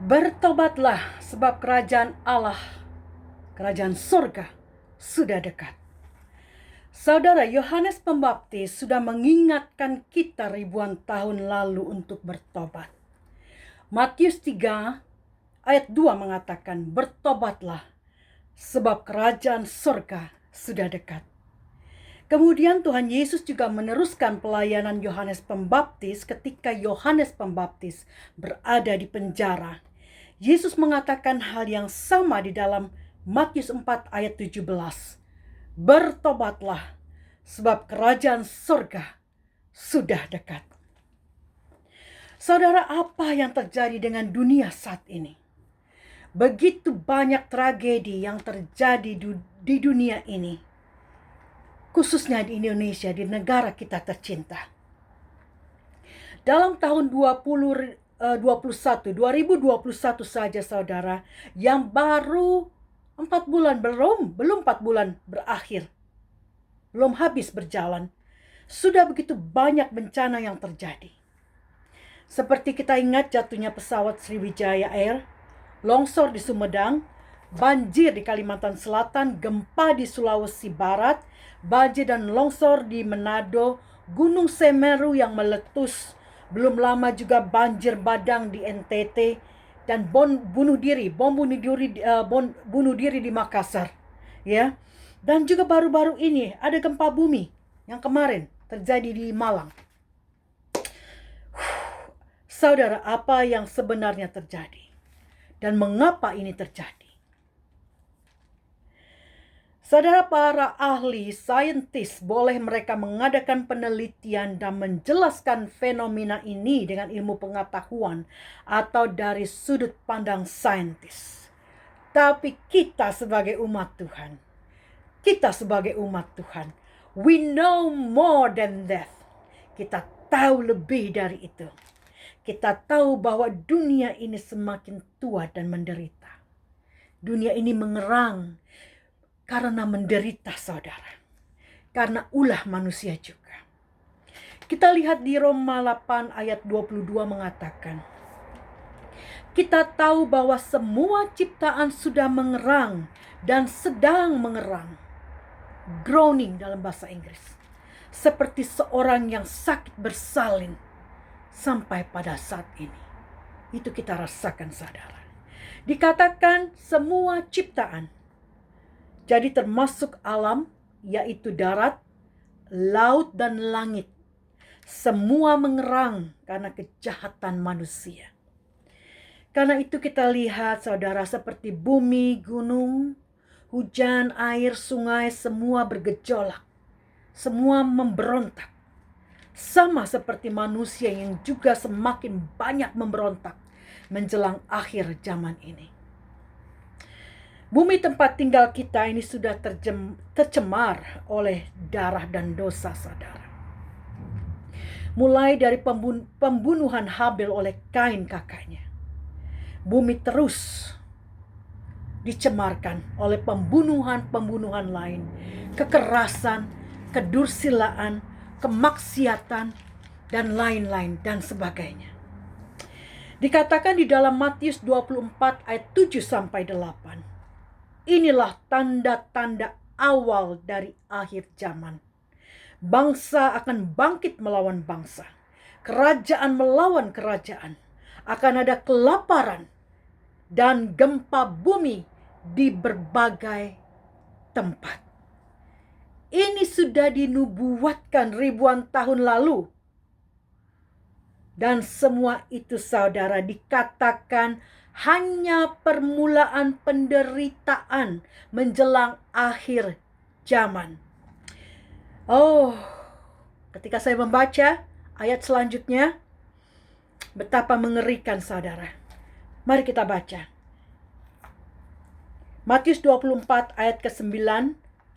Bertobatlah sebab kerajaan Allah, kerajaan surga sudah dekat. Saudara, Yohanes Pembaptis sudah mengingatkan kita ribuan tahun lalu untuk bertobat. Matius 3 ayat 2 mengatakan, bertobatlah sebab kerajaan surga sudah dekat. Kemudian Tuhan Yesus juga meneruskan pelayanan Yohanes Pembaptis ketika Yohanes Pembaptis berada di penjara. Yesus mengatakan hal yang sama di dalam Matius 4 ayat 17. Bertobatlah sebab kerajaan surga sudah dekat. Saudara, apa yang terjadi dengan dunia saat ini? Begitu banyak tragedi yang terjadi di dunia ini, khususnya di Indonesia, di negara kita tercinta. Dalam tahun 2021 saja, saudara, yang baru 4 bulan, belum 4 bulan berakhir, belum habis berjalan, sudah begitu banyak bencana yang terjadi. Seperti kita ingat jatuhnya pesawat Sriwijaya Air, longsor di Sumedang, banjir di Kalimantan Selatan, gempa di Sulawesi Barat, banjir dan longsor di Manado, Gunung Semeru yang meletus, belum lama juga banjir badang di NTT, dan bom bunuh diri di Makassar, ya. Dan juga baru-baru ini ada gempa bumi yang kemarin terjadi di Malang. Saudara, apa yang sebenarnya terjadi dan mengapa ini terjadi? Saudara, para ahli saintis boleh mereka mengadakan penelitian dan menjelaskan fenomena ini dengan ilmu pengetahuan atau dari sudut pandang saintis. Tapi kita sebagai umat Tuhan, we know more than that. Kita tahu lebih dari itu. Kita tahu bahwa dunia ini semakin tua dan menderita. Dunia ini mengerang karena menderita, saudara. Karena ulah manusia juga. Kita lihat di Roma 8 ayat 22 mengatakan, kita tahu bahwa semua ciptaan sudah mengerang dan sedang mengerang. Groaning dalam bahasa Inggris. Seperti seorang yang sakit bersalin sampai pada saat ini. Itu kita rasakan, saudara. Dikatakan semua ciptaan. Jadi termasuk alam, yaitu darat, laut, dan langit. Semua mengerang karena kejahatan manusia. Karena itu kita lihat, saudara, seperti bumi, gunung, hujan, air, sungai, semua bergejolak. Semua memberontak. Sama seperti manusia yang juga semakin banyak memberontak menjelang akhir zaman ini. Bumi tempat tinggal kita ini sudah tercemar oleh darah dan dosa, saudara. Mulai dari pembunuhan Habil oleh Kain kakaknya. Bumi terus dicemarkan oleh pembunuhan lain, kekerasan, kedursilaan, kemaksiatan, dan lain-lain dan sebagainya. Dikatakan di dalam Matius 24 ayat 7-8. Inilah tanda-tanda awal dari akhir zaman. Bangsa akan bangkit melawan bangsa. Kerajaan melawan kerajaan. Akan ada kelaparan dan gempa bumi di berbagai tempat. Ini sudah dinubuatkan ribuan tahun lalu. Dan semua itu, saudara, dikatakan hanya permulaan penderitaan menjelang akhir zaman. Oh, ketika saya membaca ayat selanjutnya, betapa mengerikan, saudara. Mari kita baca. Matius 24 ayat ke-9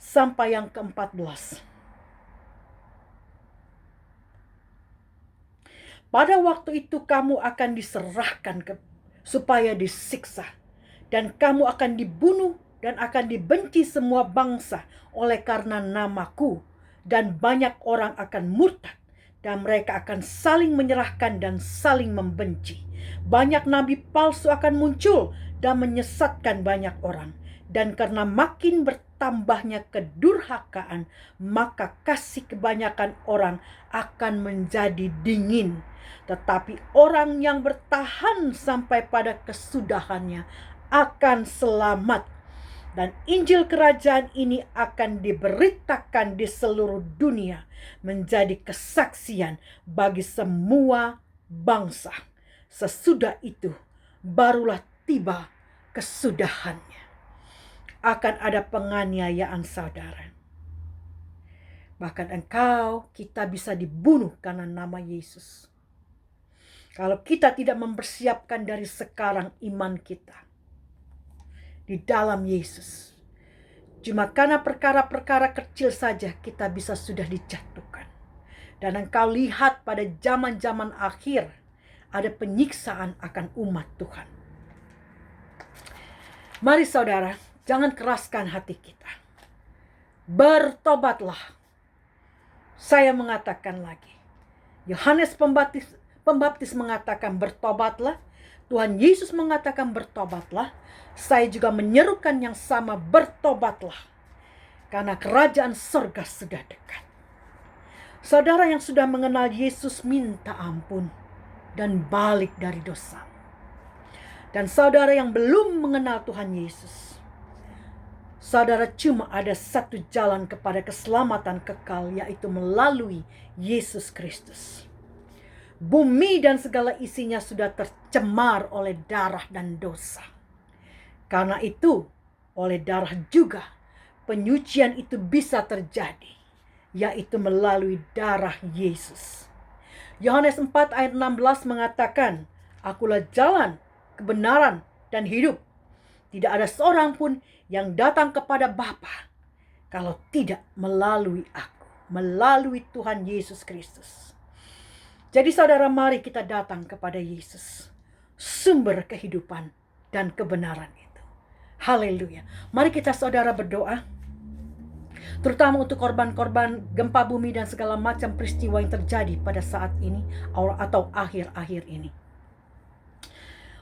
sampai yang ke-14. Pada waktu itu kamu akan diserahkan supaya disiksa, dan kamu akan dibunuh dan akan dibenci semua bangsa oleh karena namaku, dan banyak orang akan murtad dan mereka akan saling menyerahkan dan saling membenci. Banyak nabi palsu akan muncul dan menyesatkan banyak orang. Dan karena makin bertambahnya kedurhakaan, maka kasih kebanyakan orang akan menjadi dingin. Tetapi orang yang bertahan sampai pada kesudahannya akan selamat. Dan Injil kerajaan ini akan diberitakan di seluruh dunia menjadi kesaksian bagi semua bangsa. Sesudah itu barulah tiba kesudahannya. Akan ada penganiayaan, saudara. Bahkan kita bisa dibunuh karena nama Yesus. Kalau kita tidak mempersiapkan dari sekarang iman kita di dalam Yesus. Cuma karena perkara-perkara kecil saja kita bisa sudah dijatuhkan. Dan engkau lihat pada zaman-zaman akhir ada penyiksaan akan umat Tuhan. Mari saudara, jangan keraskan hati kita. Bertobatlah. Saya mengatakan lagi. Yohanes Pembaptis mengatakan bertobatlah. Tuhan Yesus mengatakan bertobatlah. Saya juga menyerukan yang sama, bertobatlah. Karena kerajaan surga sudah dekat. Saudara yang sudah mengenal Yesus, minta ampun dan balik dari dosa. Dan saudara yang belum mengenal Tuhan Yesus, saudara cuma ada satu jalan kepada keselamatan kekal, yaitu melalui Yesus Kristus. Bumi dan segala isinya sudah tercemar oleh darah dan dosa. Karena itu, oleh darah juga penyucian itu bisa terjadi, yaitu melalui darah Yesus. Yohanes 4 ayat 16 mengatakan, "Akulah jalan, kebenaran, dan hidup. Tidak ada seorang pun yang datang kepada Bapa kalau tidak melalui aku," melalui Tuhan Yesus Kristus. Jadi saudara, mari kita datang kepada Yesus, sumber kehidupan dan kebenaran itu. Haleluya. Mari kita saudara berdoa, terutama untuk korban-korban gempa bumi dan segala macam peristiwa yang terjadi pada saat ini atau akhir-akhir ini.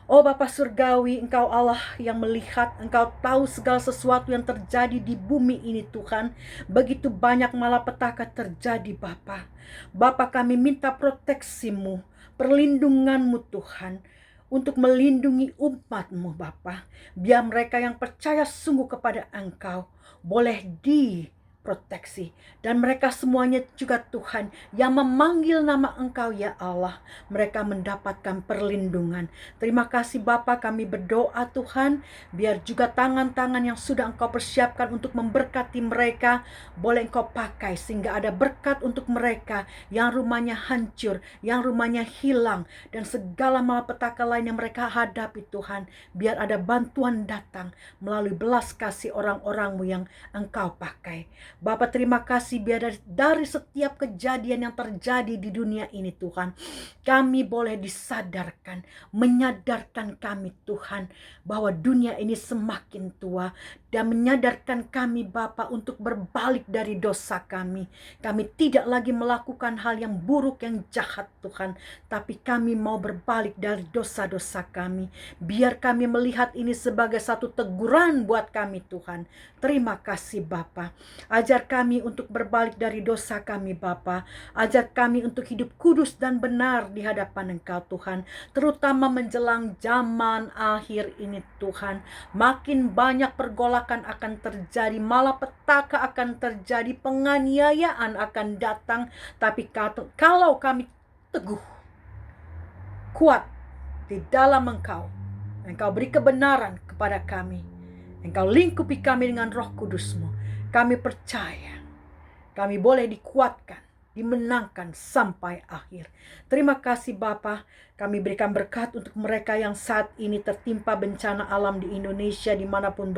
Oh Bapa Surgawi, Engkau Allah yang melihat, Engkau tahu segala sesuatu yang terjadi di bumi ini Tuhan. Begitu banyak malapetaka terjadi Bapa. Bapa, kami minta proteksi-Mu, perlindungan-Mu Tuhan, untuk melindungi umat-Mu Bapa. Biar mereka yang percaya sungguh kepada Engkau boleh diproteksi. Dan mereka semuanya juga Tuhan yang memanggil nama Engkau ya Allah, mereka mendapatkan perlindungan. Terima kasih Bapa, kami berdoa Tuhan, biar juga tangan-tangan yang sudah Engkau persiapkan untuk memberkati mereka boleh Engkau pakai, sehingga ada berkat untuk mereka yang rumahnya hancur, yang rumahnya hilang, dan segala malapetaka lain yang mereka hadapi Tuhan. Biar ada bantuan datang melalui belas kasih orang-orang-Mu yang Engkau pakai. Bapa, terima kasih biar dari setiap kejadian yang terjadi di dunia ini Tuhan, kami boleh disadarkan, menyadarkan kami Tuhan, bahwa dunia ini semakin tua, dan menyadarkan kami Bapa untuk berbalik dari dosa kami. Kami tidak lagi melakukan hal yang buruk, yang jahat Tuhan, tapi kami mau berbalik dari dosa-dosa kami. Biar kami melihat ini sebagai satu teguran buat kami Tuhan. Terima kasih Bapa. Ajar kami untuk berbalik dari dosa kami Bapa. Ajar kami untuk hidup kudus dan benar di hadapan Engkau Tuhan. Terutama menjelang zaman akhir ini Tuhan. Makin banyak pergolakan akan terjadi, malapetaka akan terjadi, penganiayaan akan datang. Tapi kalau kami teguh, kuat di dalam Engkau, Engkau beri kebenaran kepada kami, Engkau lingkupi kami dengan Roh Kudus-Mu, kami percaya kami boleh dikuatkan, dimenangkan sampai akhir. Terima kasih Bapa, kami berikan berkat untuk mereka yang saat ini tertimpa bencana alam di Indonesia, dimanapun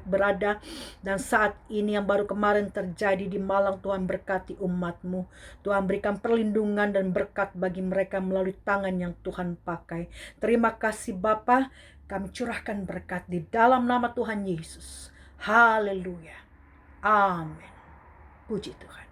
berada, dan saat ini yang baru kemarin terjadi di Malang. Tuhan berkati umat-Mu, Tuhan berikan perlindungan dan berkat bagi mereka melalui tangan yang Tuhan pakai. Terima kasih Bapa, kami curahkan berkat di dalam nama Tuhan Yesus. Haleluya. Amin. Puji Tuhan.